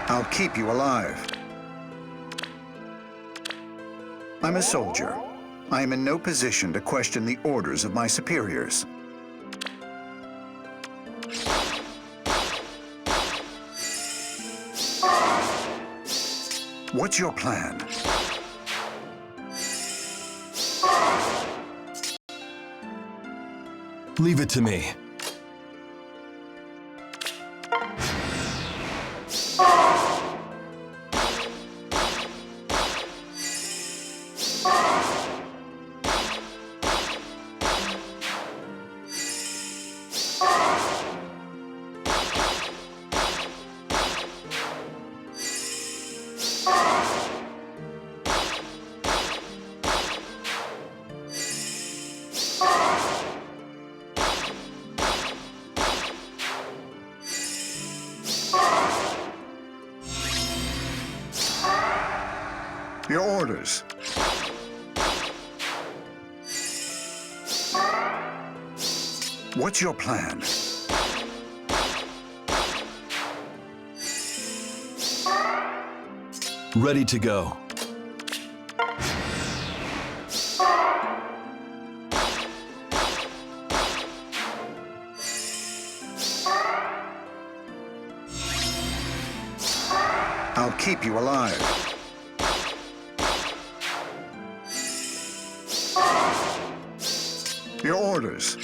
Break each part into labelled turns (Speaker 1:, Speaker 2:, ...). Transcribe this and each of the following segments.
Speaker 1: I'll keep you alive. I'm a soldier. I am in no position to question the orders of my superiors. What's your plan?
Speaker 2: Leave it to me.
Speaker 1: Your orders. What's your plan?
Speaker 2: Ready to go.
Speaker 1: I'll keep you alive. Your orders.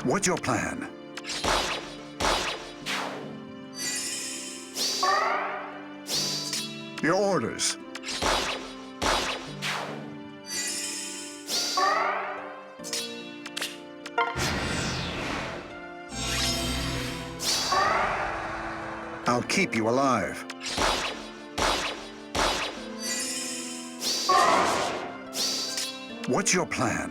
Speaker 1: What's your plan? Your orders. I'll keep you alive. What's your plan?